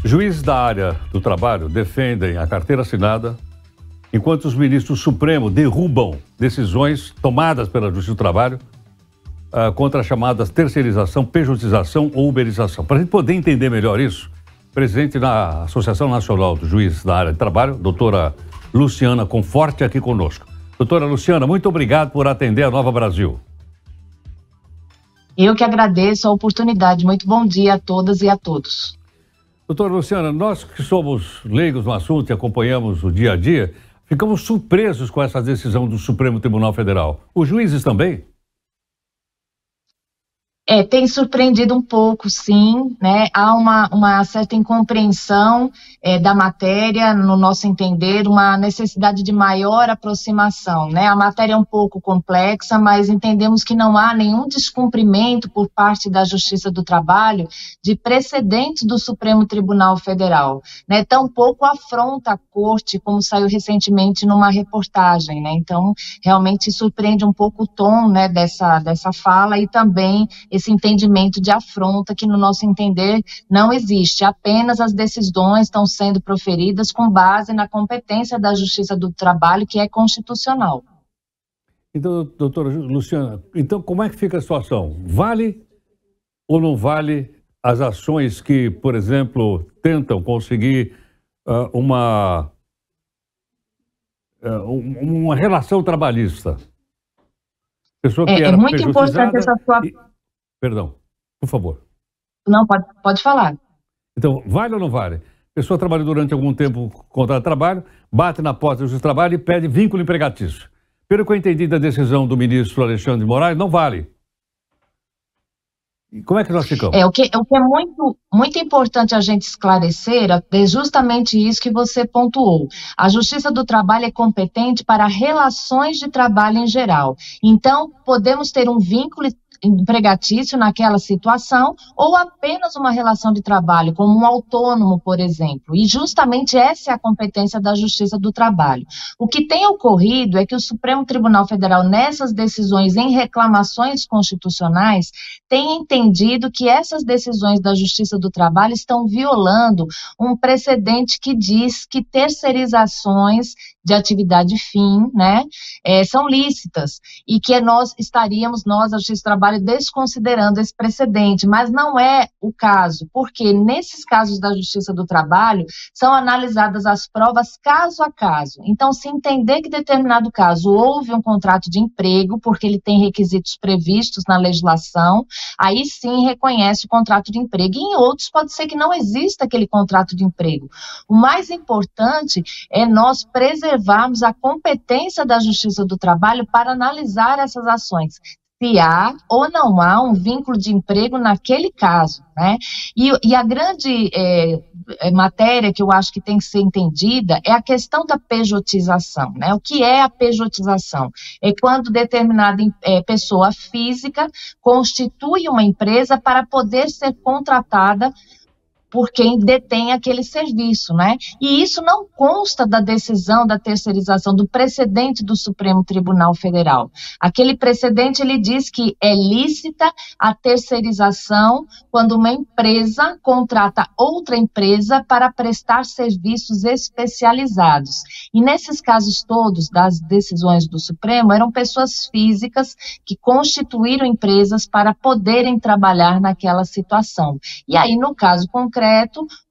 Juízes da área do trabalho defendem a carteira assinada, enquanto os ministros do Supremo derrubam decisões tomadas pela Justiça do Trabalho contra as chamadas terceirização, pejotização ou uberização. Para a gente poder entender melhor isso, presidente da Associação Nacional dos Juízes da área de trabalho, doutora Luciana Conforte, aqui conosco. Doutora Luciana, muito obrigado por atender a Nova Brasil. Eu que agradeço a oportunidade. Muito bom dia a todas e a todos. Doutora Luciana, nós que somos leigos no assunto e acompanhamos o dia a dia, ficamos surpresos com essa decisão do Supremo Tribunal Federal. Os juízes também? Tem surpreendido um pouco, sim, né? Há uma certa incompreensão da matéria, no nosso entender, uma necessidade de maior aproximação, né? A matéria é um pouco complexa, mas entendemos que não há nenhum descumprimento por parte da Justiça do Trabalho de precedentes do Supremo Tribunal Federal, né? Tampouco afronta a Corte, como saiu recentemente numa reportagem, né? Então, realmente surpreende um pouco o tom, né, dessa fala e também esse entendimento de afronta que, no nosso entender, não existe. Apenas as decisões estão sendo proferidas com base na competência da Justiça do Trabalho, que é constitucional. Então, doutora Luciana, então como é que fica a situação? Vale ou não vale as ações que, por exemplo, tentam conseguir uma relação trabalhista? Pessoa que era muito importante essa sua... Perdão, por favor. Não, pode falar. Então, vale ou não vale? A pessoa trabalha durante algum tempo com contrato de trabalho, bate na porta do juiz de trabalho e pede vínculo empregatício. Pelo que eu entendi da decisão do ministro Alexandre de Moraes, não vale. E como é que nós ficamos? O que é muito importante a gente esclarecer é justamente isso que você pontuou. A Justiça do Trabalho é competente para relações de trabalho em geral. Então, podemos ter um vínculo empregatício naquela situação ou apenas uma relação de trabalho, como um autônomo, por exemplo. E justamente essa é a competência da Justiça do Trabalho. O que tem ocorrido é que o Supremo Tribunal Federal, nessas decisões em reclamações constitucionais, tem entendido que essas decisões da Justiça do Trabalho estão violando um precedente que diz que terceirizações de atividade fim, né, são lícitas, e que nós, a Justiça do Trabalho, desconsiderando esse precedente, mas não é o caso, porque nesses casos da Justiça do Trabalho são analisadas as provas caso a caso. Então, se entender que determinado caso houve um contrato de emprego, porque ele tem requisitos previstos na legislação, aí sim reconhece o contrato de emprego, e em outros pode ser que não exista aquele contrato de emprego. O mais importante é nós preservarmos a competência da Justiça do Trabalho para analisar essas ações, se há ou não há um vínculo de emprego naquele caso, né? E a grande matéria que eu acho que tem que ser entendida é a questão da pejotização, né? O que é a pejotização? É quando determinada pessoa física constitui uma empresa para poder ser contratada por quem detém aquele serviço, né? E isso não consta da decisão da terceirização, do precedente do Supremo Tribunal Federal. Aquele precedente, ele diz que é lícita a terceirização quando uma empresa contrata outra empresa para prestar serviços especializados. E nesses casos todos das decisões do Supremo, eram pessoas físicas que constituíram empresas para poderem trabalhar naquela situação. E aí, no caso concreto,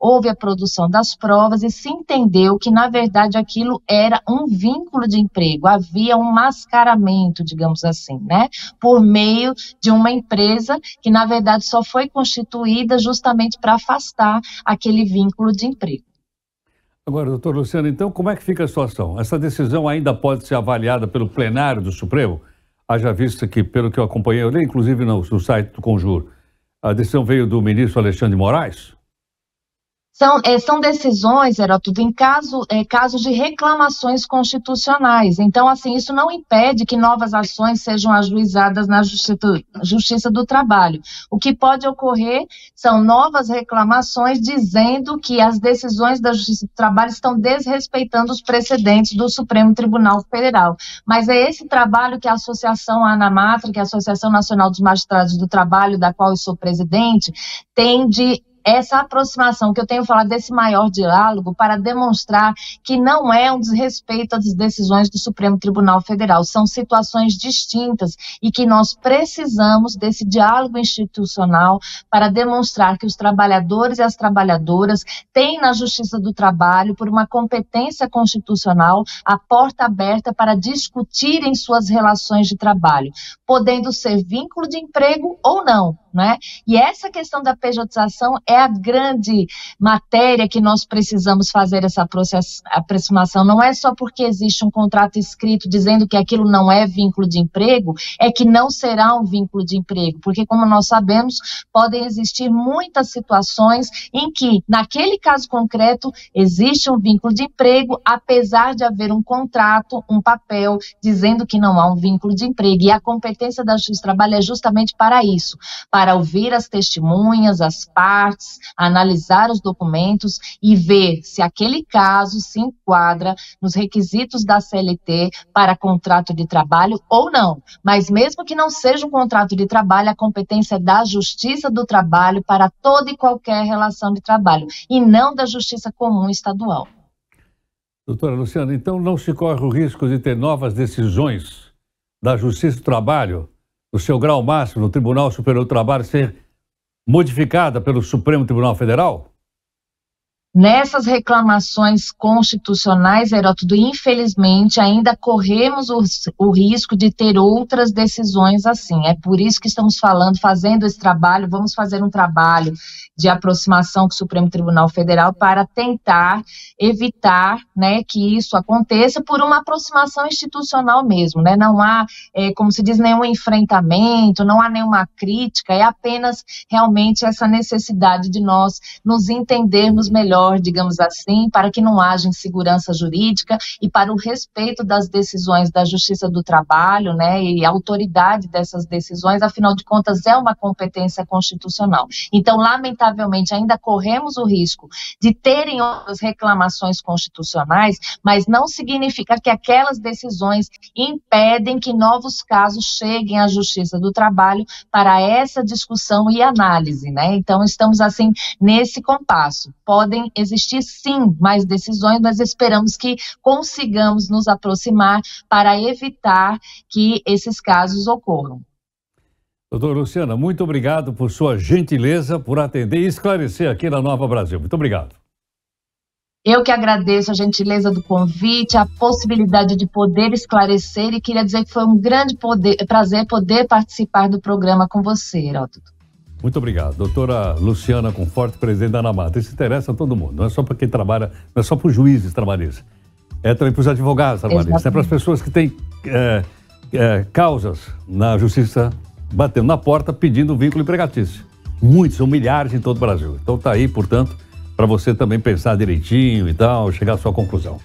houve a produção das provas e se entendeu que, na verdade, aquilo era um vínculo de emprego, havia um mascaramento, digamos assim, né, por meio de uma empresa que, na verdade, só foi constituída justamente para afastar aquele vínculo de emprego. Agora, doutor Luciano, então, como é que fica a situação? Essa decisão ainda pode ser avaliada pelo plenário do Supremo? Haja vista que, pelo que eu acompanhei, eu li inclusive no site do Conjur, a decisão veio do ministro Alexandre de Moraes? São decisões, Heródoto, em casos de reclamações constitucionais. Então, assim, isso não impede que novas ações sejam ajuizadas na Justiça do Trabalho. O que pode ocorrer são novas reclamações dizendo que as decisões da Justiça do Trabalho estão desrespeitando os precedentes do Supremo Tribunal Federal. Mas é esse trabalho que a Associação ANAMATRA, que é a Associação Nacional dos Magistrados do Trabalho, da qual eu sou presidente, tem de essa aproximação que eu tenho falado desse maior diálogo para demonstrar que não é um desrespeito às decisões do Supremo Tribunal Federal, são situações distintas e que nós precisamos desse diálogo institucional para demonstrar que os trabalhadores e as trabalhadoras têm na Justiça do Trabalho, por uma competência constitucional, a porta aberta para discutirem suas relações de trabalho, podendo ser vínculo de emprego ou não, né? E essa questão da pejotização é a grande matéria que nós precisamos fazer essa aproximação. Não é só porque existe um contrato escrito dizendo que aquilo não é vínculo de emprego, é que não será um vínculo de emprego, porque como nós sabemos, podem existir muitas situações em que, naquele caso concreto, existe um vínculo de emprego, apesar de haver um contrato, um papel, dizendo que não há um vínculo de emprego. E a competência da Justiça do Trabalho é justamente para isso, para ouvir as testemunhas, as partes, analisar os documentos e ver se aquele caso se enquadra nos requisitos da CLT para contrato de trabalho ou não. Mas mesmo que não seja um contrato de trabalho, a competência é da Justiça do Trabalho para toda e qualquer relação de trabalho, e não da Justiça Comum Estadual. Doutora Luciana, então não se corre o risco de ter novas decisões da Justiça do Trabalho, no seu grau máximo, no Tribunal Superior do Trabalho, ser modificada pelo Supremo Tribunal Federal? Nessas reclamações constitucionais, Heródoto, infelizmente, ainda corremos o risco de ter outras decisões assim. É por isso que estamos fazendo esse trabalho, vamos fazer um trabalho de aproximação com o Supremo Tribunal Federal para tentar evitar, né, que isso aconteça por uma aproximação institucional mesmo, né? Não há, como se diz, nenhum enfrentamento, não há nenhuma crítica, é apenas realmente essa necessidade de nós nos entendermos melhor, digamos assim, para que não haja insegurança jurídica e para o respeito das decisões da Justiça do Trabalho, né, e a autoridade dessas decisões, afinal de contas, é uma competência constitucional. Então, lamentavelmente, ainda corremos o risco de terem outras reclamações constitucionais, mas não significa que aquelas decisões impedem que novos casos cheguem à Justiça do Trabalho para essa discussão e análise, né? Então, estamos, assim, nesse compasso. Podem existir, sim, mais decisões, mas esperamos que consigamos nos aproximar para evitar que esses casos ocorram. Doutora Luciana, muito obrigado por sua gentileza, por atender e esclarecer aqui na Nova Brasil. Muito obrigado. Eu que agradeço a gentileza do convite, a possibilidade de poder esclarecer, e queria dizer que foi um grande prazer poder participar do programa com você, Heródoto. Muito obrigado. Doutora Luciana Conforte, presidente da ANAMAT. Isso interessa a todo mundo, não é só para quem trabalha, não é só para os juízes trabalhistas, é também para os advogados trabalhistas, é para as pessoas que têm causas na justiça batendo na porta pedindo vínculo empregatício. Muitos, são milhares em todo o Brasil. Então tá aí, portanto, para você também pensar direitinho e tal, chegar à sua conclusão.